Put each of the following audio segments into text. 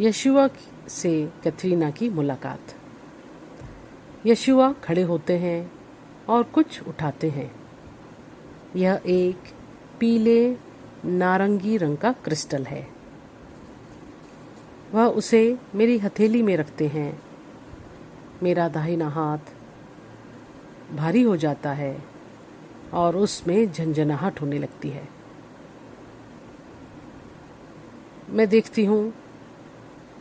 यशुआ से कैथरीना की मुलाकात। यशुआ खड़े होते हैं और कुछ उठाते हैं। यह एक पीले नारंगी रंग का क्रिस्टल है। वह उसे मेरी हथेली में रखते हैं। मेरा दाहिना हाथ भारी हो जाता है और उसमें झंझनाहट होने लगती है। मैं देखती हूँ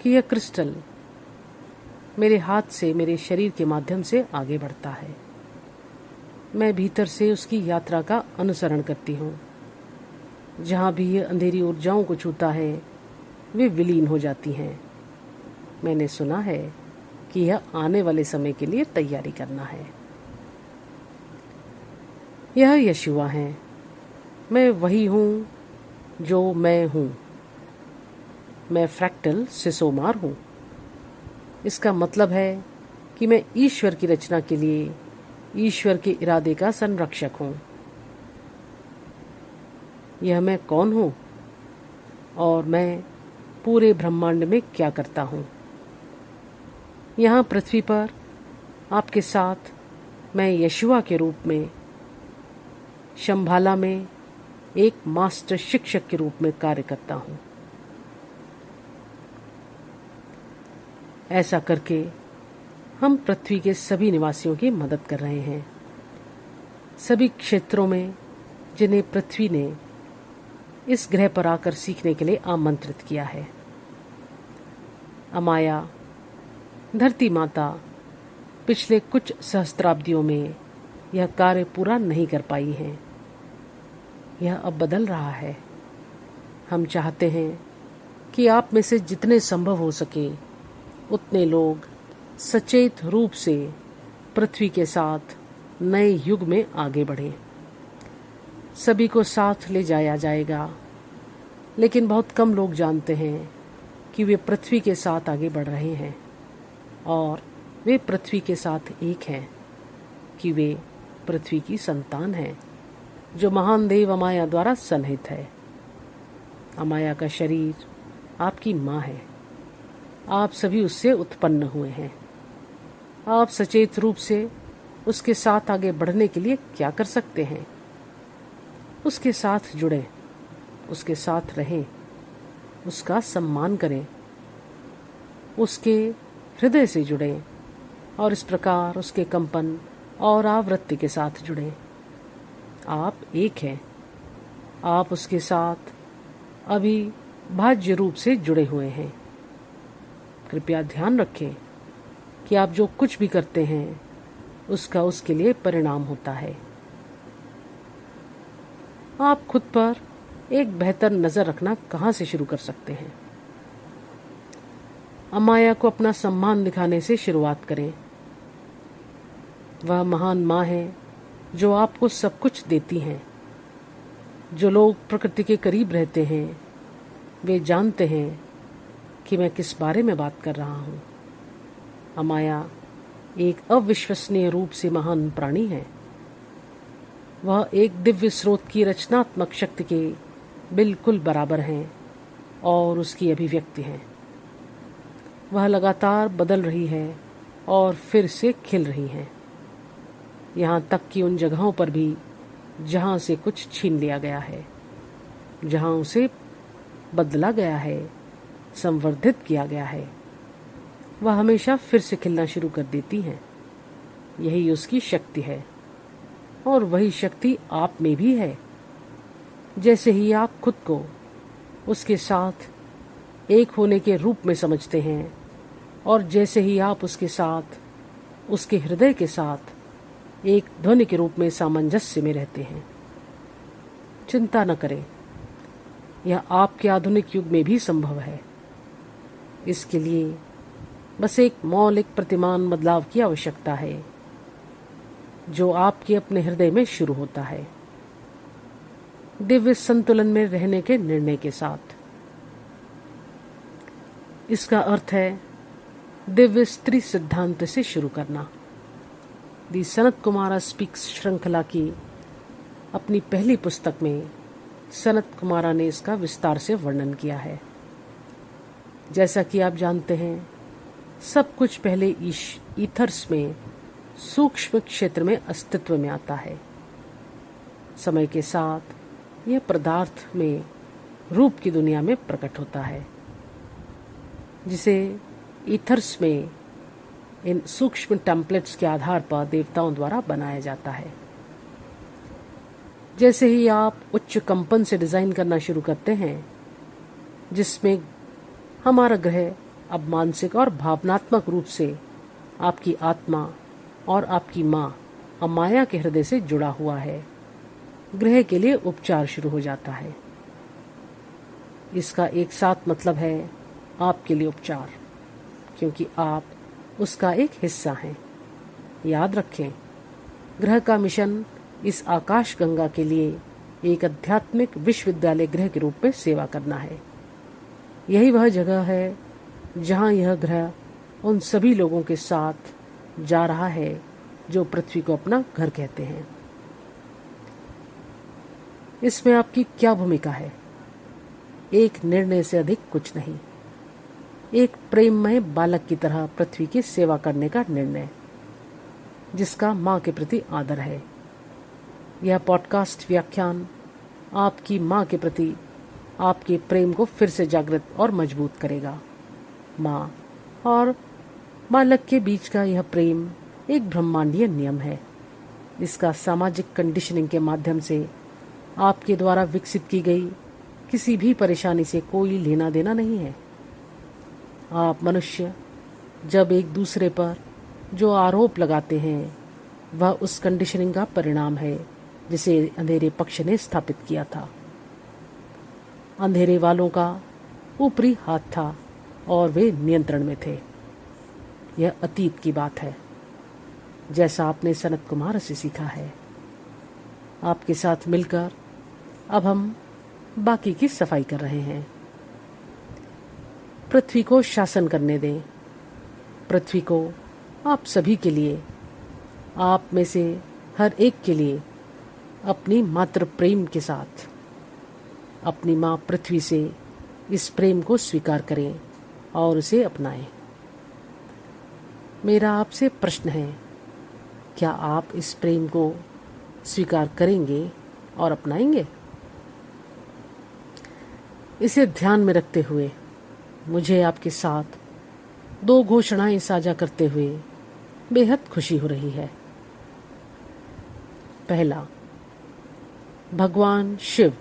कि यह क्रिस्टल मेरे हाथ से मेरे शरीर के माध्यम से आगे बढ़ता है। मैं भीतर से उसकी यात्रा का अनुसरण करती हूँ। जहाँ भी यह अंधेरी ऊर्जाओं को छूता है वे विलीन हो जाती हैं। मैंने सुना है कि यह आने वाले समय के लिए तैयारी करना है। यह यशुआ है। मैं वही हूँ जो मैं हूँ। मैं फ्रैक्टल सिसोमार हूँ। इसका मतलब है कि मैं ईश्वर की रचना के लिए ईश्वर के इरादे का संरक्षक हूँ। यह मैं कौन हूँ और मैं पूरे ब्रह्मांड में क्या करता हूँ। यहाँ पृथ्वी पर आपके साथ मैं यशुआ के रूप में शंभाला में एक मास्टर शिक्षक के रूप में कार्य करता हूँ। ऐसा करके हम पृथ्वी के सभी निवासियों की मदद कर रहे हैं, सभी क्षेत्रों में जिन्हें पृथ्वी ने इस ग्रह पर आकर सीखने के लिए आमंत्रित किया है। अमाया, धरती माता, पिछले कुछ सहस्त्राब्दियों में यह कार्य पूरा नहीं कर पाई है। यह अब बदल रहा है। हम चाहते हैं कि आप में से जितने संभव हो सके उतने लोग सचेत रूप से पृथ्वी के साथ नए युग में आगे बढ़ें। सभी को साथ ले जाया जाएगा, लेकिन बहुत कम लोग जानते हैं कि वे पृथ्वी के साथ आगे बढ़ रहे हैं और वे पृथ्वी के साथ एक हैं, कि वे पृथ्वी की संतान हैं जो महान देव अमाया द्वारा सन्निहित है। अमाया का शरीर आपकी माँ है। आप सभी उससे उत्पन्न हुए हैं। आप सचेत रूप से उसके साथ आगे बढ़ने के लिए क्या कर सकते हैं? उसके साथ जुड़ें, उसके साथ रहें, उसका सम्मान करें, उसके हृदय से जुड़ें और इस प्रकार उसके कंपन और आवृत्ति के साथ जुड़ें। आप एक हैं। आप उसके साथ अविभाज्य रूप से जुड़े हुए हैं। कृपया ध्यान रखें कि आप जो कुछ भी करते हैं उसका उसके लिए परिणाम होता है। आप खुद पर एक बेहतर नज़र रखना कहाँ से शुरू कर सकते हैं? अमाया को अपना सम्मान दिखाने से शुरुआत करें। वह महान माँ है जो आपको सब कुछ देती हैं। जो लोग प्रकृति के करीब रहते हैं वे जानते हैं कि मैं किस बारे में बात कर रहा हूँ। अमाया एक अविश्वसनीय रूप से महान प्राणी है। वह एक दिव्य स्रोत की रचनात्मक शक्ति के बिल्कुल बराबर हैं और उसकी अभिव्यक्ति है। वह लगातार बदल रही है और फिर से खिल रही है, यहाँ तक कि उन जगहों पर भी जहाँ से कुछ छीन लिया गया है, जहाँ उसे बदला गया है, संवर्धित किया गया है, वह हमेशा फिर से खिलना शुरू कर देती हैं। यही उसकी शक्ति है और वही शक्ति आप में भी है। जैसे ही आप खुद को उसके साथ एक होने के रूप में समझते हैं और जैसे ही आप उसके साथ, उसके हृदय के साथ एक ध्वनि के रूप में सामंजस्य में रहते हैं। चिंता न करें, यह आपके आधुनिक युग में भी संभव है। इसके लिए बस एक मौलिक प्रतिमान बदलाव की आवश्यकता है जो आपके अपने हृदय में शुरू होता है, दिव्य संतुलन में रहने के निर्णय के साथ। इसका अर्थ है दिव्य स्त्री सिद्धांत से शुरू करना। दी सनत कुमारा स्पीक्स श्रृंखला की अपनी पहली पुस्तक में सनत कुमारा ने इसका विस्तार से वर्णन किया है। जैसा कि आप जानते हैं, सब कुछ पहले ईथर्स में सूक्ष्म क्षेत्र में अस्तित्व में आता है। समय के साथ यह पदार्थ में रूप की दुनिया में प्रकट होता है, जिसे ईथर्स में इन सूक्ष्म टेम्पलेट्स के आधार पर देवताओं द्वारा बनाया जाता है। जैसे ही आप उच्च कंपन से डिजाइन करना शुरू करते हैं, जिसमें हमारा ग्रह अब मानसिक और भावनात्मक रूप से आपकी आत्मा और आपकी माँ अमाया के हृदय से जुड़ा हुआ है, ग्रह के लिए उपचार शुरू हो जाता है। इसका एक साथ मतलब है आपके लिए उपचार, क्योंकि आप उसका एक हिस्सा हैं। याद रखें, ग्रह का मिशन इस आकाश गंगा के लिए एक आध्यात्मिक विश्वविद्यालय ग्रह के रूप में सेवा करना है। यही वह जगह है जहां यह ग्रह उन सभी लोगों के साथ जा रहा है जो पृथ्वी को अपना घर कहते हैं। इसमें आपकी क्या भूमिका है? एक निर्णय से अधिक कुछ नहीं, एक प्रेममय बालक की तरह पृथ्वी की सेवा करने का निर्णय, जिसका माँ के प्रति आदर है। यह पॉडकास्ट व्याख्यान आपकी माँ के प्रति आपके प्रेम को फिर से जागृत और मजबूत करेगा। माँ और बालक के बीच का यह प्रेम एक ब्रह्मांडीय नियम है। इसका सामाजिक कंडीशनिंग के माध्यम से आपके द्वारा विकसित की गई किसी भी परेशानी से कोई लेना देना नहीं है। आप मनुष्य जब एक दूसरे पर जो आरोप लगाते हैं, वह उस कंडीशनिंग का परिणाम है जिसे अंधेरे पक्ष ने स्थापित किया था। अंधेरे वालों का ऊपरी हाथ था और वे नियंत्रण में थे। यह अतीत की बात है, जैसा आपने सनत कुमार से सीखा है। आपके साथ मिलकर अब हम बाकी की सफाई कर रहे हैं। पृथ्वी को शासन करने दें। पृथ्वी को आप सभी के लिए, आप में से हर एक के लिए अपनी मातृ प्रेम के साथ अपनी माँ पृथ्वी से इस प्रेम को स्वीकार करें और उसे अपनाएं। मेरा आपसे प्रश्न है, क्या आप इस प्रेम को स्वीकार करेंगे और अपनाएंगे? इसे ध्यान में रखते हुए मुझे आपके साथ 2 घोषणाएं साझा करते हुए बेहद खुशी हो रही है। पहला, भगवान शिव,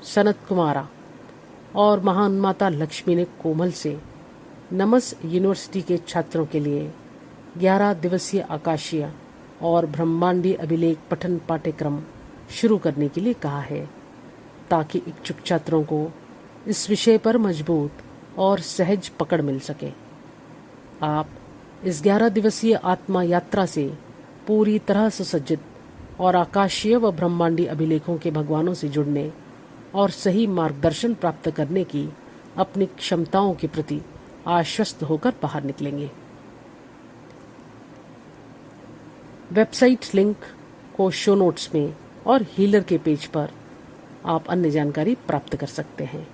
सनत कुमारा और महान माता लक्ष्मी ने कोमल से नमस यूनिवर्सिटी के छात्रों के लिए 11 दिवसीय आकाशीय और ब्रह्मांडीय अभिलेख पठन पाठ्यक्रम शुरू करने के लिए कहा है, ताकि इच्छुक छात्रों को इस विषय पर मजबूत और सहज पकड़ मिल सके। आप इस 11 दिवसीय आत्मा यात्रा से पूरी तरह सुसज्जित और आकाशीय व ब्रह्मांडीय अभिलेखों के भगवानों से जुड़ने और सही मार्गदर्शन प्राप्त करने की अपनी क्षमताओं के प्रति आश्वस्त होकर बाहर निकलेंगे। वेबसाइट लिंक को शो नोट्स में और हीलर के पेज पर आप अन्य जानकारी प्राप्त कर सकते हैं।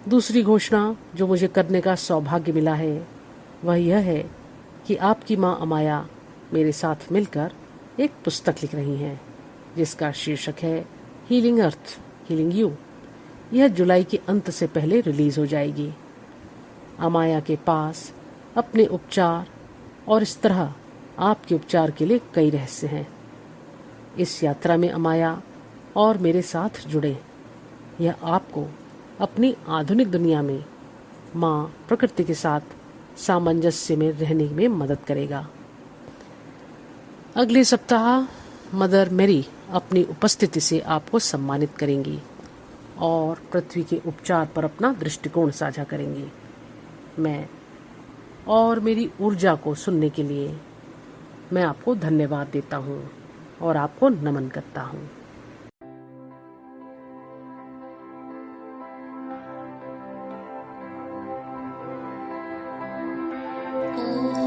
दूसरी घोषणा जो मुझे करने का सौभाग्य मिला है, वह यह है कि आपकी माँ अमाया मेरे साथ मिलकर एक पुस्तक लिख रही हैं, जिसका शीर्षक है हीलिंग अर्थ, हीलिंग यू। यह जुलाई के अंत से पहले रिलीज हो जाएगी। अमाया के पास अपने उपचार और इस तरह आपके उपचार के लिए कई रहस्य हैं। इस यात्रा में अमाया और मेरे साथ जुड़े। यह आपको अपनी आधुनिक दुनिया में माँ प्रकृति के साथ सामंजस्य में रहने में मदद करेगा। अगले सप्ताह मदर मेरी अपनी उपस्थिति से आपको सम्मानित करेंगी और पृथ्वी के उपचार पर अपना दृष्टिकोण साझा करेंगी। मैं और मेरी ऊर्जा को सुनने के लिए मैं आपको धन्यवाद देता हूँ और आपको नमन करता हूँ। Oh